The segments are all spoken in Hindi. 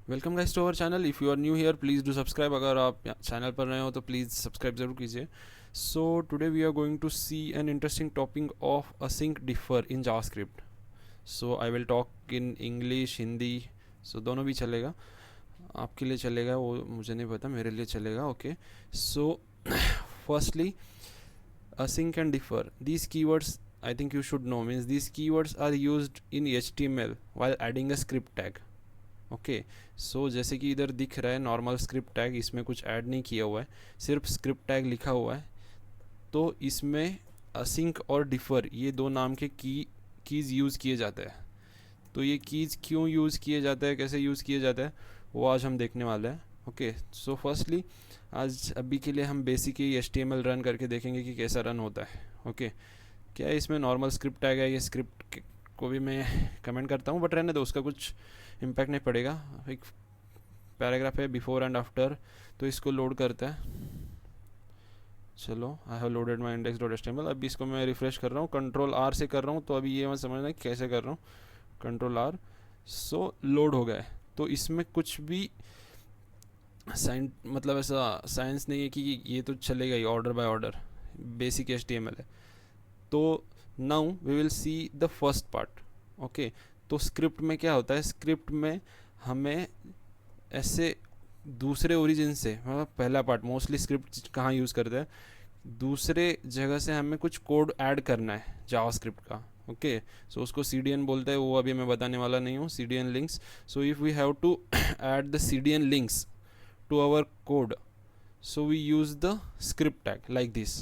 Welcome guys to our channel. If you are new here please do subscribe. अगर आप चैनल पर नए हो तो प्लीज़ सब्सक्राइब ज़रूर कीजिए। So today we are going to see an interesting topic of async defer in JavaScript. So I will talk in English, Hindi, so दोनों भी चलेगा। आपके लिए चलेगा वो मुझे नहीं पता, मेरे लिए चलेगा। Okay, so firstly async and differ, these keywords I think you should know, means these keywords are used in HTML while adding a script tag. Okay, so जैसे कि इधर दिख रहा है नॉर्मल स्क्रिप्ट टैग, इसमें कुछ ऐड नहीं किया हुआ है, सिर्फ स्क्रिप्ट टैग लिखा हुआ है। तो इसमें असिंक और डिफ़र ये दो नाम के कीज़ यूज़ किए जाते हैं। तो ये कीज़ क्यों यूज़ किए जाते हैं, कैसे यूज़ किए जाते हैं, वो आज हम देखने वाले हैं। ओके, सो फर्स्टली आज अभी के लिए हम बेसिक ही HTML रन करके देखेंगे कि कैसा रन होता है। ओके, क्या है इसमें नॉर्मल स्क्रिप्ट टैग है, ये स्क्रिप्ट को भी मैं कमेंट करता हूँ, बट रहने दो, उसका कुछ इम्पैक्ट नहीं पड़ेगा। एक पैराग्राफ है बिफोर एंड आफ्टर, तो इसको लोड करता है। चलो, I have loaded my index dot HTML। अभी इसको मैं रिफ्रेश कर रहा हूँ, कंट्रोल R से कर रहा हूँ। तो अभी ये मैं समझना है कैसे कर रहा हूँ, कंट्रोल R। सो लोड हो गया है। तो इसमें कुछ भी मतलब ऐसा साइंस नहीं है कि ये तो चलेगा ही order by order, basic HTML है। तो now we will see the first part. Okay, तो स्क्रिप्ट में क्या होता है, स्क्रिप्ट में हमें ऐसे दूसरे ओरिजिन से, मतलब पहला पार्ट मोस्टली स्क्रिप्ट कहाँ यूज़ करते हैं, दूसरे जगह से हमें कुछ कोड ऐड करना है जावास्क्रिप्ट का। ओके, सो उसको CDN बोलते हैं, वो अभी मैं बताने वाला नहीं हूँ, CDN links. So if we have to add the CDN links to our code, so we use the script tag like this.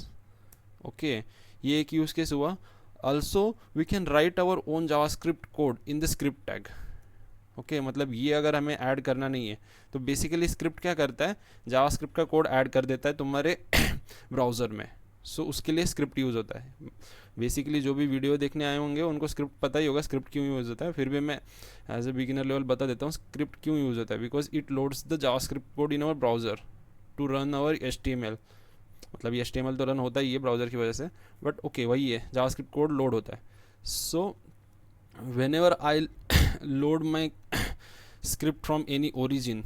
Okay, ये एक यूज़ केस हुआ। also we can write our own javascript code in the script tag. Okay, मतलब ये अगर हमें ऐड करना नहीं है तो बेसिकली स्क्रिप्ट क्या करता है, जावास्क्रिप्ट का कोड ऐड कर देता है तुम्हारे ब्राउज़र में। सो उसके लिए स्क्रिप्ट यूज़ होता है। बेसिकली जो भी वीडियो देखने आए होंगे उनको स्क्रिप्ट पता ही होगा स्क्रिप्ट क्यों यूज़ होता है, फिर भी मैं एज ए बिगिनर लेवल बता देता हूँ स्क्रिप्ट क्यों यूज़ होता है। Because it loads the JavaScript code in our browser to run our HTML। मतलब ये HTML तो रन होता ही है ब्राउज़र की वजह से, बट ओके वही है, जावास्क्रिप्ट कोड लोड होता है। So whenever I load my script from any origin,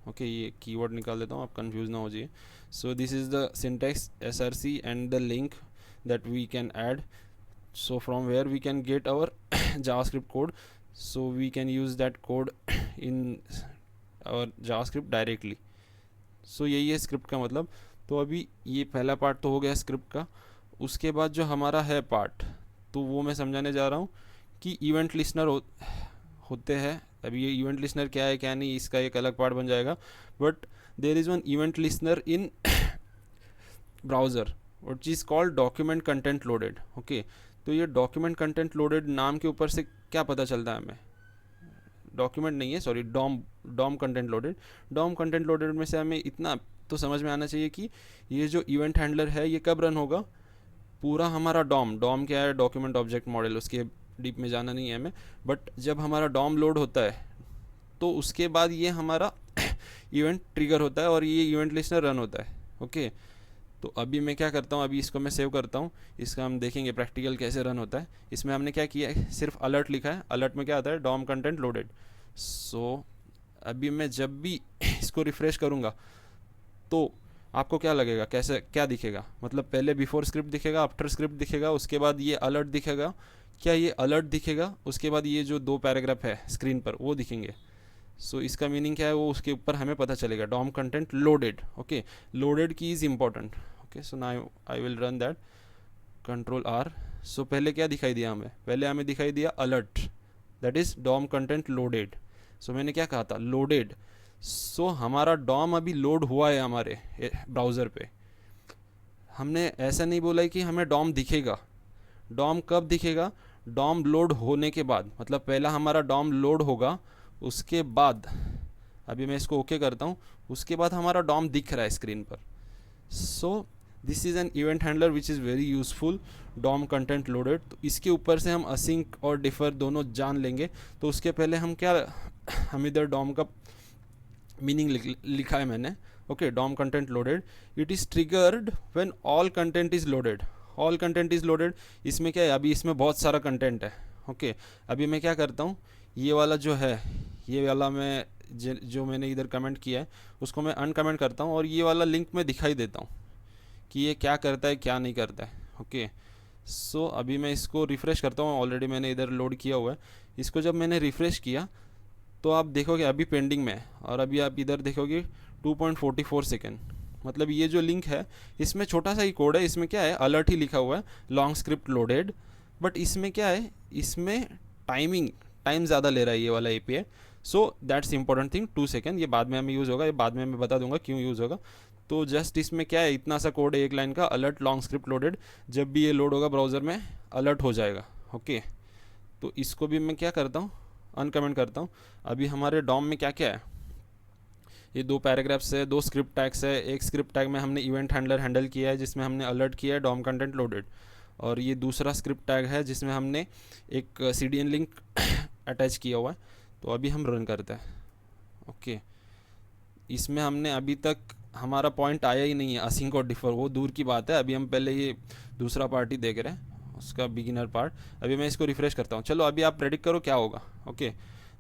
okay ये कीवर्ड निकाल देता हूँ, आप कंफ्यूज ना हो जाइए। So this is the syntax SRC and the link that we can add, so from where we can get our JavaScript code, so we can use that code in our JavaScript directly. so यही है स्क्रिप्ट का मतलब। तो अभी ये पहला पार्ट तो हो गया स्क्रिप्ट का। उसके बाद जो हमारा है पार्ट, तो वो मैं समझाने जा रहा हूँ कि इवेंट लिस्नर होते हैं। अभी ये इवेंट लिस्नर क्या है क्या नहीं, इसका एक अलग पार्ट बन जाएगा। But there is one event listener in browser which is called document content loaded. Okay, तो ये डॉक्यूमेंट कंटेंट लोडेड नाम के ऊपर से क्या पता चलता है हमें, डॉक्यूमेंट नहीं है sorry, DOM content loaded. DOM content loaded में से हमें इतना तो समझ में आना चाहिए कि ये जो इवेंट हैंडलर है ये कब रन होगा, पूरा हमारा डॉम क्या है, डॉक्यूमेंट ऑब्जेक्ट मॉडल, उसके डीप में जाना नहीं है हमें। बट जब हमारा डॉम लोड होता है तो उसके बाद ये हमारा इवेंट ट्रिगर होता है और ये इवेंट लिस्नर रन होता है। ओके, तो अभी मैं क्या करता हूँ, अभी इसको मैं सेव करता हूँ, इसका हम देखेंगे प्रैक्टिकल कैसे रन होता है। इसमें हमने क्या किया है, सिर्फ अलर्ट लिखा है। अलर्ट में क्या आता है, डॉम कंटेंट लोडेड। सो अभी मैं जब भी इसको रिफ्रेश करूँगा तो आपको क्या लगेगा, कैसे क्या दिखेगा, मतलब पहले बिफोर स्क्रिप्ट दिखेगा, आफ्टर स्क्रिप्ट दिखेगा, उसके बाद ये अलर्ट दिखेगा। क्या ये अलर्ट दिखेगा, उसके बाद ये जो दो पैराग्राफ है स्क्रीन पर वो दिखेंगे। सो इसका मीनिंग क्या है वो उसके ऊपर हमें पता चलेगा, DOM content loaded. Okay, loaded की is important. Okay, so now I will run that, control R। So पहले क्या दिखाई दिया हमें, पहले हमें दिखाई दिया alert, that is DOM content loaded. So मैंने क्या कहा था, लोडेड। सो हमारा डॉम अभी लोड हुआ है हमारे ब्राउज़र पे। हमने ऐसा नहीं बोला है कि हमें डॉम दिखेगा। डॉम कब दिखेगा, डॉम लोड होने के बाद, मतलब पहला हमारा डॉम लोड होगा, उसके बाद अभी मैं इसको ओके करता हूँ, उसके बाद हमारा डॉम दिख रहा है स्क्रीन पर। So this is an event handler which is very useful, DOM content loaded. तो इसके ऊपर से हम असिंक और डिफ़र दोनों जान लेंगे। तो उसके पहले हम क्या, हम इधर डॉम का मीनिंग लिखा है मैंने। Okay, DOM content loaded, it is triggered when all content is loaded. All content is loaded, इसमें क्या है, अभी इसमें बहुत सारा कंटेंट है। ओके, अभी मैं क्या करता हूँ, ये वाला जो है, ये वाला मैं जो मैंने इधर कमेंट किया है उसको मैं अनकमेंट करता हूँ और ये वाला लिंक में दिखाई देता हूँ कि ये क्या करता है क्या नहीं करता है। ओके, सो अभी मैं इसको रिफ़्रेश करता हूँ, ऑलरेडी मैंने इधर लोड किया हुआ है। इसको जब मैंने रिफ़्रेश किया तो आप देखोगे अभी पेंडिंग में है, और अभी आप इधर देखोगे 2.44 सेकेंड। मतलब ये जो लिंक है इसमें छोटा सा ही कोड है, इसमें क्या है अलर्ट ही लिखा हुआ है, लॉन्ग स्क्रिप्ट लोडेड, बट इसमें क्या है, इसमें टाइम ज़्यादा ले रहा है ये वाला API। So that's important thing, 2 second, ये बाद में हमें यूज़ होगा, ये बाद में मैं बता दूंगा क्यों यूज़ होगा। तो जस्ट इसमें क्या है, इतना सा कोड है एक लाइन का, अलर्ट लॉन्ग स्क्रिप्ट लोडेड, जब भी ये लोड होगा ब्राउज़र में अलर्ट हो जाएगा। ओके, तो इसको भी मैं क्या करता हूँ, अनकमेंट करता हूँ। अभी हमारे डॉम में क्या क्या है, ये 2 पैराग्राफ्स है, 2 स्क्रिप्ट टैग्स है। एक स्क्रिप्ट टैग में हमने इवेंट हैंडलर हैंडल किया है जिसमें हमने अलर्ट किया है डॉम कंटेंट लोडेड, और ये दूसरा स्क्रिप्ट टैग है जिसमें हमने एक CDN लिंक अटैच किया हुआ है। तो अभी हम रन करते हैं। ओके, इसमें हमने अभी तक हमारा पॉइंट आया ही नहीं है असिंक और डिफर, वो दूर की बात है। अभी हम पहले ये दूसरा पार्ट ही देख रहे हैं, उसका बिगिनर पार्ट। अभी मैं इसको रिफ्रेश करता हूँ, चलो अभी आप प्रेडिक्ट करो क्या होगा। ओके,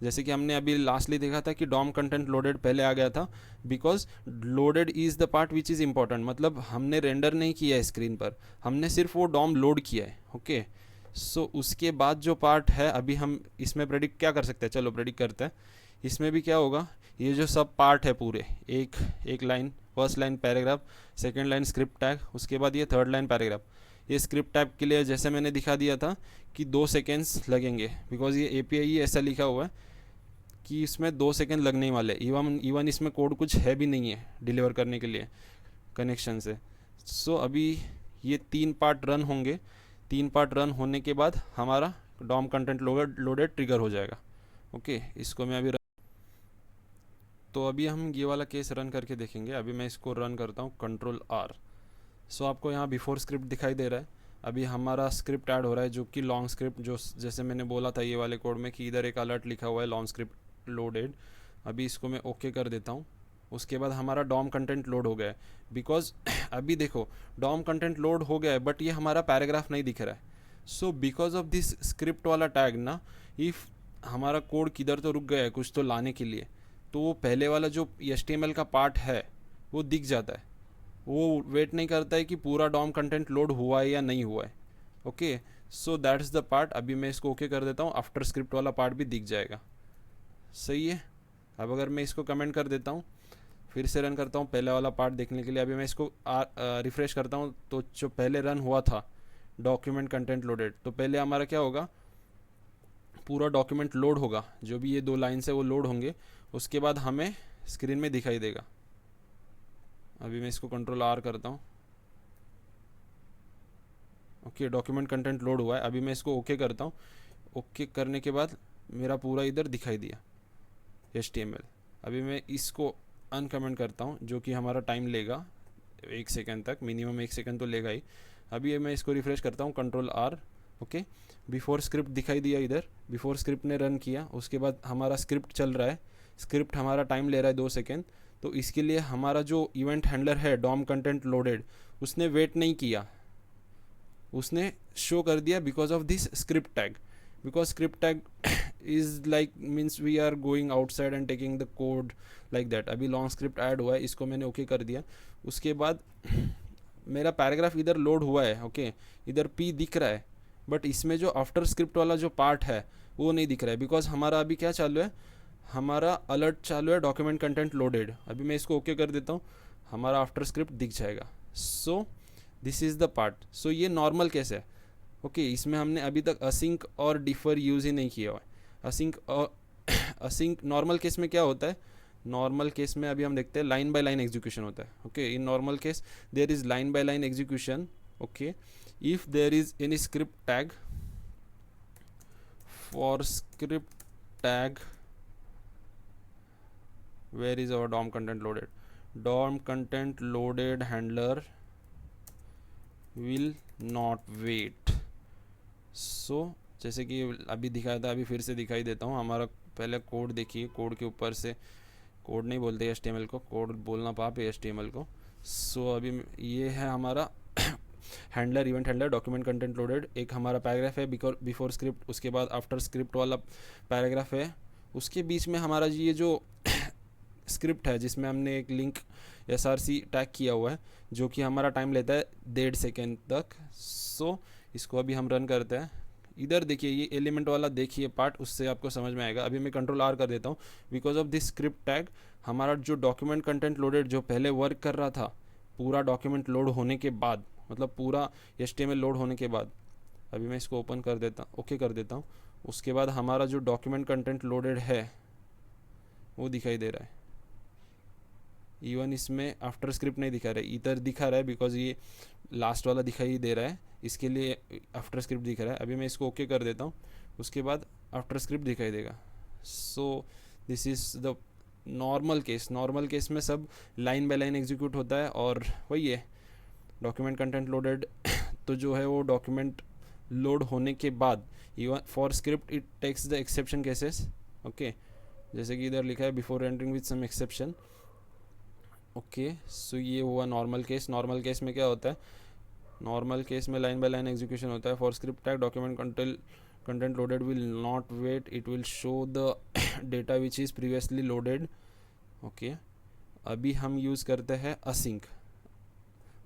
जैसे कि हमने अभी लास्टली देखा था कि डॉम कंटेंट लोडेड पहले आ गया था, because loaded is the part which is important. मतलब हमने रेंडर नहीं किया है स्क्रीन पर, हमने सिर्फ वो डॉम लोड किया है। ओके, सो उसके बाद जो पार्ट है अभी हम इसमें प्रेडिक्ट क्या कर सकते हैं, चलो प्रेडिक्ट करते हैं। इसमें भी क्या होगा, ये जो सब पार्ट है पूरे, एक line, first line paragraph, second line script tag, उसके बाद ये थर्ड लाइन पैराग्राफ। ये स्क्रिप्ट टैग के लिए जैसे मैंने दिखा दिया था कि 2 सेकेंड्स लगेंगे, बिकॉज ये API ही ऐसा लिखा हुआ है कि इसमें 2 सेकेंड लगने ही वाले। इवन इसमें कोड कुछ है भी नहीं है डिलीवर करने के लिए कनेक्शन से। सो अभी ये 3 पार्ट रन होंगे, 3 पार्ट रन होने के बाद हमारा डॉम कंटेंट लोडेड ट्रिगर हो जाएगा। ओके, इसको मैं अभी तो अभी हम ये वाला केस रन करके देखेंगे। अभी मैं इसको रन करता हूँ Ctrl+R। सो आपको यहाँ बिफोर स्क्रिप्ट दिखाई दे रहा है। अभी हमारा स्क्रिप्ट ऐड हो रहा है जो कि लॉन्ग स्क्रिप्ट, जो जैसे मैंने बोला था ये वाले कोड में कि इधर एक अलर्ट लिखा हुआ है लॉन्ग स्क्रिप्ट लोडेड। अभी इसको मैं ओके कर देता हूँ। उसके बाद हमारा डॉम कंटेंट लोड हो गया है, बिकॉज अभी देखो डॉम कंटेंट लोड हो गया है बट ये हमारा पैराग्राफ नहीं दिख रहा है। So because of this script वाला टैग ना, इफ़ हमारा कोड किधर तो रुक गया है कुछ तो लाने के लिए, तो वो पहले वाला जो HTML का पार्ट है वो दिख जाता है, वो वेट नहीं करता है कि पूरा डॉम कंटेंट लोड हुआ है या नहीं हुआ है। Okay, so that's the part. अभी मैं इसको ओके कर देता हूँ, आफ्टर स्क्रिप्ट वाला पार्ट भी दिख जाएगा। सही है। अब अगर मैं इसको कमेंट कर देता हूँ, फिर से रन करता हूँ पहले वाला पार्ट देखने के लिए। अभी मैं इसको रिफ्रेश करता हूँ, तो जो पहले रन हुआ था डॉक्यूमेंट कंटेंट लोडेड, तो पहले हमारा क्या होगा, पूरा डॉक्यूमेंट लोड होगा, जो भी ये 2 लाइन्स है वो लोड होंगे, उसके बाद हमें स्क्रीन में दिखाई देगा। अभी मैं इसको Ctrl+R करता हूँ। ओके, डॉक्यूमेंट कंटेंट लोड हुआ है। अभी मैं इसको ओके करता हूँ। ओके करने के बाद मेरा पूरा इधर दिखाई दिया HTML। अभी मैं इसको अनकमेंट करता हूँ, जो कि हमारा टाइम लेगा 1 सेकेंड तक, मिनिमम 1 सेकेंड तो लेगा ही। अभी मैं इसको रिफ्रेश करता हूँ Ctrl+R। ओके, बिफोर स्क्रिप्ट दिखाई दिया इधर, बिफोर स्क्रिप्ट ने रन किया, उसके बाद हमारा स्क्रिप्ट चल रहा है। स्क्रिप्ट हमारा टाइम ले रहा है 2 सेकेंड, तो इसके लिए हमारा जो इवेंट हैंडलर है डॉम कंटेंट लोडेड, उसने वेट नहीं किया, उसने शो कर दिया because of this script tag. Because script tag is like means we are going outside and taking the code like that. अभी लॉन्ग स्क्रिप्ट ऐड हुआ है, इसको मैंने ओके कर दिया। उसके बाद मेरा पैराग्राफ इधर लोड हुआ है। ओके, इधर P दिख रहा है, बट इसमें जो आफ्टर स्क्रिप्ट वाला जो पार्ट है वो नहीं दिख रहा है, बिकॉज हमारा अभी क्या चालू है, हमारा अलर्ट चालू है डॉक्यूमेंट कंटेंट लोडेड। अभी मैं इसको ओके कर देता हूँ, हमारा आफ्टर स्क्रिप्ट दिख जाएगा। So this is the part. So ये नॉर्मल केस है। ओके, इसमें हमने अभी तक असिंक और डिफर यूज़ ही नहीं किया हुआ है। असिंक नॉर्मल केस में क्या होता है, नॉर्मल केस में अभी हम देखते हैं लाइन बाय लाइन एग्जीक्यूशन होता है। Okay, in normal case there is line by line execution. Okay, if there is any script tag, for script tag where is our DOM content loaded, DOM content loaded handler will not wait। so जैसे कि अभी दिखाया था, अभी फिर से दिखाई देता हूँ। हमारा पहले कोड देखिए, कोड के ऊपर से, कोड नहीं बोलते HTML को, कोड बोलना पाप है HTML को। सो अभी ये है हमारा handler, event handler, document content loaded, एक हमारा पैराग्राफ है बिफोर स्क्रिप्ट, उसके बाद आफ्टर स्क्रिप्ट वाला पैराग्राफ है, उसके बीच में हमारा ये जो स्क्रिप्ट है जिसमें हमने एक लिंक SRC टैग किया हुआ है जो कि हमारा टाइम लेता है 1.5 सेकेंड तक। सो इसको अभी हम रन करते हैं। इधर देखिए ये एलिमेंट वाला देखिए पार्ट, उससे आपको समझ में आएगा। अभी मैं कंट्रोल R कर देता हूँ। Because of this script tag हमारा जो डॉक्यूमेंट कंटेंट लोडेड जो पहले वर्क कर रहा था, पूरा डॉक्यूमेंट लोड होने के बाद, मतलब पूरा HTML लोड होने के बाद, अभी मैं इसको ओपन कर देता, ओके कर देता हूँ। उसके बाद हमारा जो डॉक्यूमेंट कंटेंट लोडेड है वो दिखाई दे रहा है। इवन इसमें आफ्टर स्क्रिप्ट नहीं दिखा रहा है, इधर दिखा रहा है बिकॉज ये लास्ट वाला दिखाई दे रहा है, इसके लिए आफ्टर स्क्रिप्ट दिख रहा है। अभी मैं इसको ओके कर देता हूँ, उसके बाद आफ्टर स्क्रिप्ट दिखाई देगा। सो this is the normal case. Normal case में सब लाइन बाय लाइन एग्जीक्यूट होता है और वही है डॉक्यूमेंट कंटेंट लोडेड तो जो है वो डॉक्यूमेंट लोड होने के बाद even for script it takes the exception cases. Okay, जैसे कि इधर लिखा है before entering with some exception. Okay, so ये हुआ नॉर्मल केस। नॉर्मल केस में क्या होता है, नॉर्मल केस में लाइन बाय लाइन एग्जीक्यूशन होता है। For script tag document content loaded will not wait, it will show the data which is previously loaded. Okay, अभी हम यूज़ करते हैं असिंक।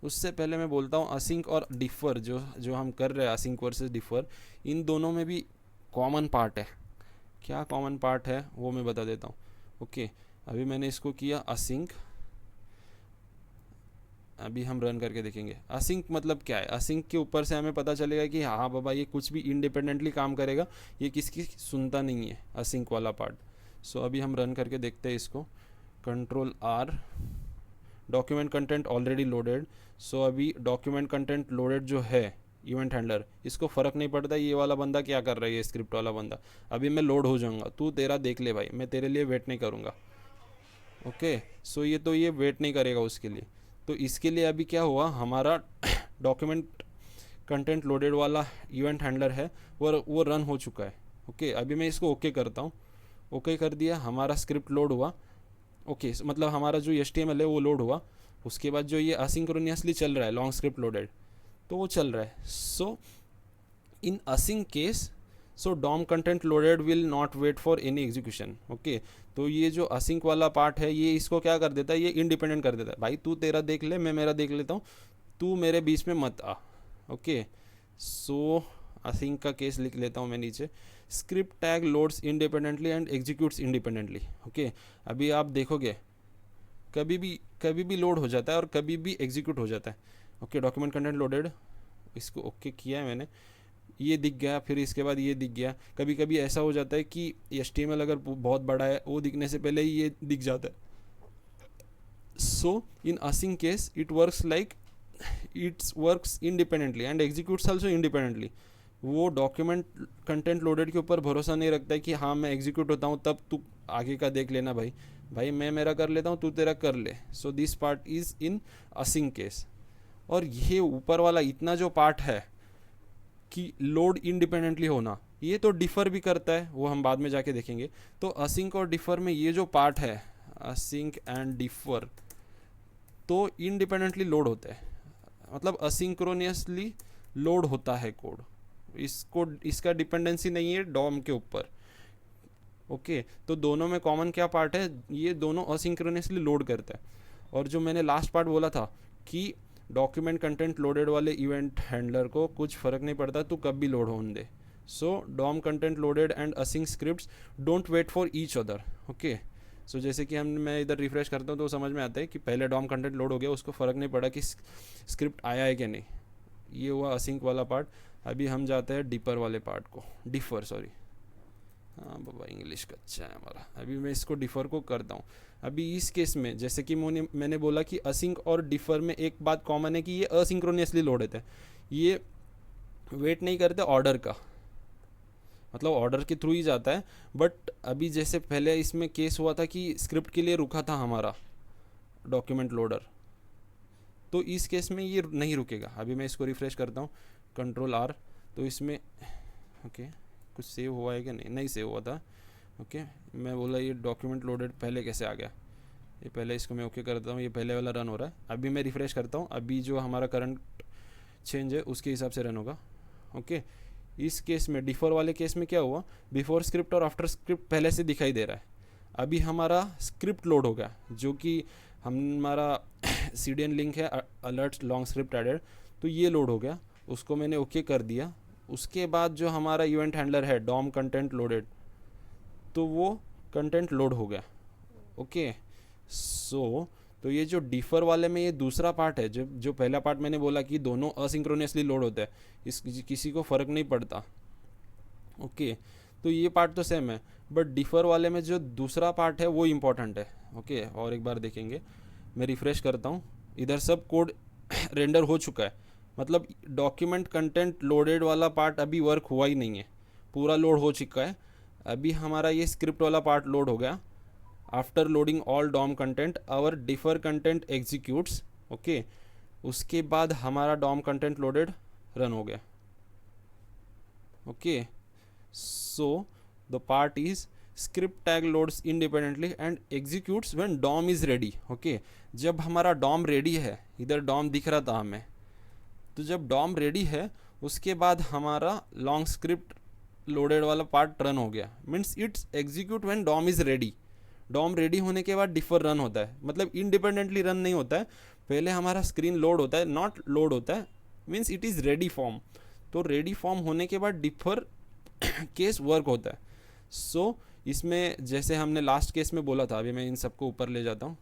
उससे पहले मैं बोलता हूँ असिंक और डिफ़र जो हम कर रहे हैं, असिंक वर्सेस डिफ़र, इन दोनों में भी कॉमन पार्ट है। क्या कॉमन पार्ट है वो मैं बता देता हूँ। ओके, अभी मैंने इसको किया असिंक, अभी हम रन करके देखेंगे। असिंक मतलब क्या है, असिंक के ऊपर से हमें पता चलेगा कि हाँ बाबा ये कुछ भी इंडिपेंडेंटली काम करेगा, ये किसकी सुनता नहीं है, असिंक वाला पार्ट। सो अभी हम रन करके देखते हैं इसको। Control R, document content already loaded. So अभी डॉक्यूमेंट कंटेंट लोडेड जो है इवेंट हैंडलर, इसको फ़र्क नहीं पड़ता ये वाला बंदा क्या कर रहा है, ये स्क्रिप्ट वाला बंदा। अभी मैं लोड हो जाऊँगा, तू तेरा देख ले भाई, मैं तेरे लिए वेट नहीं करूँगा। ओके, सो ये वेट नहीं करेगा उसके लिए। तो इसके लिए अभी क्या हुआ, हमारा डॉक्यूमेंट कंटेंट लोडेड वाला इवेंट हैंडलर है वो रन हो चुका है। ओके, अभी मैं इसको ओके करता हूँ। ओके कर दिया, हमारा स्क्रिप्ट लोड हुआ। ओके, मतलब हमारा जो HTML है वो लोड हुआ। उसके बाद जो ये असिंक्रोनियसली चल रहा है लॉन्ग स्क्रिप्ट लोडेड, तो वो चल रहा है। So in async case, so DOM content loaded will not wait for any execution. Okay, तो ये जो असिंक वाला पार्ट है ये इसको क्या कर देता है, ये इंडिपेंडेंट कर देता है। भाई तू तेरा देख ले, मैं मेरा देख लेता हूँ, तू मेरे बीच में मत आ। ओके, सो असिंक का केस लिख लेता हूँ मैं नीचे। Script tag loads independently and executes independently. Okay, अभी आप देखोगे कभी भी लोड हो जाता है और कभी भी एग्जीक्यूट हो जाता है। ओके, डॉक्यूमेंट कंटेंट लोडेड, इसको ओके किया है मैंने, ये दिख गया, फिर इसके बाद ये दिख गया। कभी कभी ऐसा हो जाता है कि HTML अगर बहुत बड़ा है, वो दिखने से पहले ही ये दिख जाता है। So in async case it works like it's works independently and executes also independently. वो डॉक्यूमेंट कंटेंट लोडेड के ऊपर भरोसा नहीं रखता है कि हाँ मैं एग्जीक्यूट होता हूँ तब तू आगे का देख लेना भाई मैं मेरा कर लेता हूँ, तू तेरा कर ले। So this part is in async case. और ये ऊपर वाला इतना जो पार्ट है कि लोड इंडिपेंडेंटली होना, ये तो डिफ़र भी करता है, वो हम बाद में जाके देखेंगे। तो असिंक और डिफ़र में ये जो पार्ट है, असिंक एंड डिफ़र, तो इंडिपेंडेंटली लोड होता है, मतलब असिंक्रोनियसली लोड होता है कोड। इसका डिपेंडेंसी नहीं है डॉम के ऊपर। ओके, तो दोनों में कॉमन क्या पार्ट है, ये दोनों असिंक्रोनियसली लोड करता है। और जो मैंने लास्ट पार्ट बोला था कि डॉक्यूमेंट कंटेंट लोडेड वाले इवेंट हैंडलर को कुछ फ़र्क नहीं पड़ता, तू कब भी लोड होने दे। So DOM content loaded and async scripts don't wait for each other. Okay, so जैसे कि मैं इधर रिफ्रेश करता हूँ तो समझ में आता है कि पहले डॉम कंटेंट लोड हो गया, उसको फ़र्क नहीं पड़ा कि स्क्रिप्ट आया है कि नहीं। ये हुआ असिंक वाला पार्ट। अभी हम जाते हैं डिपर वाले पार्ट को, डिफ़र, सॉरी, हाँ बाबा इंग्लिश का अच्छा है हमारा। अभी मैं इसको डिफ़र को करता हूँ। अभी इस केस में जैसे कि मैंने बोला कि असिंक और डिफ़र में एक बात कॉमन है कि ये असिंक्रोनियसली लोड होते हैं, ये वेट नहीं करते ऑर्डर का, मतलब ऑर्डर के थ्रू ही जाता है। बट अभी जैसे पहले इसमें केस हुआ था कि स्क्रिप्ट के लिए रुका था हमारा डॉक्यूमेंट लोडर, तो इस केस में ये नहीं रुकेगा। अभी मैं इसको रिफ्रेश करता हूँ, कंट्रोल R, तो इसमें ओके कुछ सेव हुआ है कि नहीं सेव हुआ था। ओके, मैं बोला ये डॉक्यूमेंट लोडेड पहले कैसे आ गया, ये पहले इसको मैं ओके करता हूँ, ये पहले वाला रन हो रहा है। अभी मैं रिफ्रेश करता हूँ, अभी जो हमारा करंट चेंज है उसके हिसाब से रन होगा। ओके, इस केस में डिफर वाले केस में क्या हुआ, बिफोर स्क्रिप्ट और आफ्टर स्क्रिप्ट पहले से दिखाई दे रहा है। अभी हमारा स्क्रिप्ट लोड हो गया, जो कि हमारा CDN लिंक है अलर्ट लॉन्ग स्क्रिप्ट एडेड, तो ये लोड हो गया, उसको मैंने ओके कर दिया। उसके बाद जो हमारा इवेंट हैंडलर है डॉम कंटेंट लोडेड, तो वो कंटेंट लोड हो गया। ओके, सो तो ये जो डिफर वाले में ये दूसरा पार्ट है, जो पहला पार्ट मैंने बोला कि दोनों असिंक्रोनियसली लोड होता है, इस किसी को फ़र्क नहीं पड़ता। ओके, तो ये पार्ट तो सेम है, बट डिफर वाले में जो दूसरा पार्ट है वो इम्पॉर्टेंट है। ओके, और एक बार देखेंगे, मैं रिफ़्रेश करता हूँ, इधर सब कोड रेंडर हो चुका है, मतलब डॉक्यूमेंट कंटेंट लोडेड वाला पार्ट अभी वर्क हुआ ही नहीं है, पूरा लोड हो चुका है। अभी हमारा ये स्क्रिप्ट वाला पार्ट लोड हो गया। After loading all DOM content our defer content executes. Okay, उसके बाद हमारा डॉम कंटेंट लोडेड रन हो गया। Okay, so the part is script tag loads independently and executes when DOM is ready. Okay, जब हमारा डॉम रेडी है, इधर डॉम दिख रहा था हमें, तो जब डॉम रेडी है उसके बाद हमारा लॉन्ग स्क्रिप्ट लोडेड वाला पार्ट रन हो गया। Means it's execute when DOM is ready. DOM ready होने के बाद डिफर रन होता है, मतलब इंडिपेंडेंटली रन नहीं होता है, पहले हमारा स्क्रीन लोड होता है, नॉट लोड होता है, means it is ready form. तो रेडी फॉर्म होने के बाद डिफर केस वर्क होता है। सो इसमें जैसे हमने लास्ट केस में बोला था, अभी मैं इन सबको ऊपर ले जाता हूँ,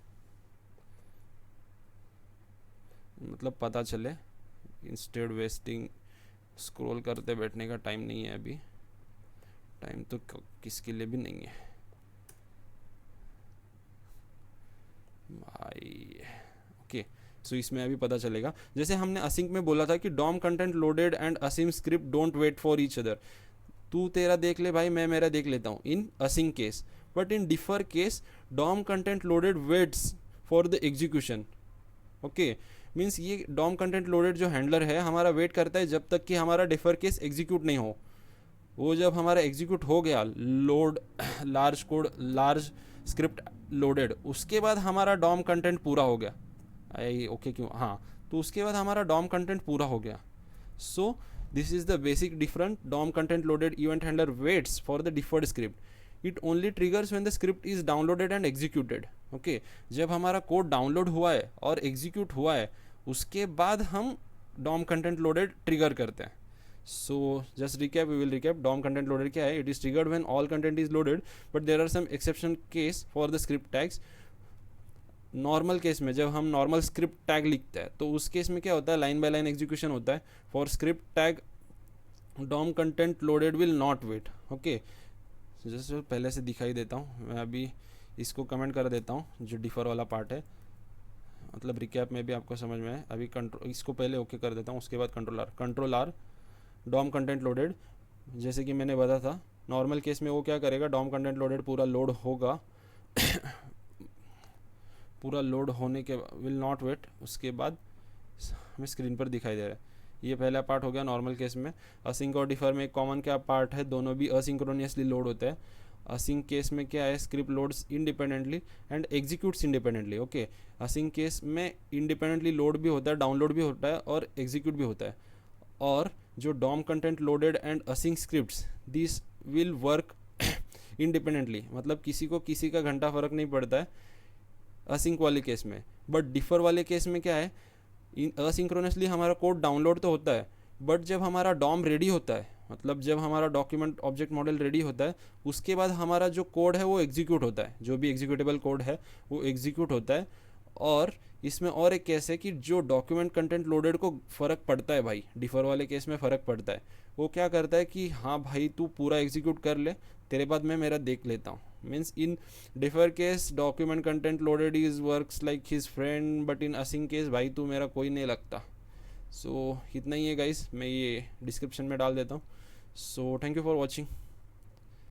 मतलब पता चले, इंस्टेड वेस्टिंग स्क्रॉल करते बैठने का टाइम नहीं है अभी, टाइम तो किसके लिए भी नहीं है भाई। ओके, सो इसमें अभी पता चलेगा, जैसे हमने असिंक में बोला था कि DOM content loaded and async script don't wait for each other. तू तेरा देख ले भाई, मैं मेरा देख लेता हूँ in async case, but in defer case DOM content loaded waits for the execution. Okay, means ये डॉम कंटेंट लोडेड जो हैंडलर है हमारा वेट करता है जब तक कि हमारा डिफर केस एग्जीक्यूट नहीं हो। वो जब हमारा एग्जीक्यूट हो गया, load large code large script loaded, उसके बाद हमारा डॉम कंटेंट पूरा हो गया। आई ओके क्यों, हाँ, तो उसके बाद हमारा डॉम कंटेंट पूरा हो गया। So this is the basic different DOM content loaded event handler waits for the deferred script. It only triggers when the script is downloaded and executed. Okay, जब हमारा कोड डाउनलोड हुआ है और एग्जीक्यूट हुआ है उसके बाद हम डॉम कंटेंट लोडेड ट्रिगर करते हैं। So just recap, we will recap DOM content loaded क्या है, it is triggered when all content is loaded but there are some exception case for the script tags। Normal case में जब हम नॉर्मल स्क्रिप्ट टैग लिखते हैं तो उस केस में क्या होता है, लाइन बाय लाइन एग्जीक्यूशन होता है। For script tag DOM content loaded will not wait. Okay, जैसे पहले से दिखाई देता हूँ मैं, अभी इसको कमेंट कर देता हूँ जो डिफर वाला पार्ट है, मतलब रिकैप में भी आपको समझ में है। अभी कंट्रोल इसको पहले ओके कर देता हूँ, उसके बाद control R DOM content loaded, जैसे कि मैंने बताया था नॉर्मल केस में वो क्या करेगा, डॉम कंटेंट लोडेड पूरा लोड होगा पूरा लोड होने के विल नॉट वेट, उसके बाद हमें स्क्रीन पर दिखाई दे रहा है। ये पहला पार्ट हो गया नॉर्मल केस में। असिंक और डिफर में एक कॉमन क्या पार्ट है, दोनों भी असिंक्रोनियसली लोड होते हैं। असिंक केस में क्या है, script loads independently and executes independently. Okay, async case में इंडिपेंडेंटली लोड भी होता है, डाउनलोड भी होता है और एग्जीक्यूट भी होता है। और जो DOM content loaded and async scripts this will work independently, मतलब किसी को किसी का घंटा फर्क नहीं पड़ता है असिंक वाले केस में। बट डिफर वाले केस में क्या है, असिंक्रोनसली हमारा कोड डाउनलोड तो होता है, बट जब हमारा डॉम रेडी होता है, मतलब जब हमारा डॉक्यूमेंट ऑब्जेक्ट मॉडल रेडी होता है, उसके बाद हमारा जो कोड है वो एग्जीक्यूट होता है, जो भी एग्जीक्यूटेबल कोड है वो एग्जीक्यूट होता है। और इसमें और एक केस है कि जो डॉक्यूमेंट कंटेंट लोडेड को फ़र्क पड़ता है भाई, डिफर वाले केस में फ़र्क पड़ता है। वो क्या करता है कि हाँ भाई तू पूरा एग्जीक्यूट कर ले, तेरे बाद मैं मेरा देख लेता हूँ। Means in defer case document content loaded is works like his friend, but in async case भाई तू मेरा कोई नहीं लगता। सो इतना ही है गाइस, मैं ये डिस्क्रिप्शन में डाल देता हूँ। So thank you for watching.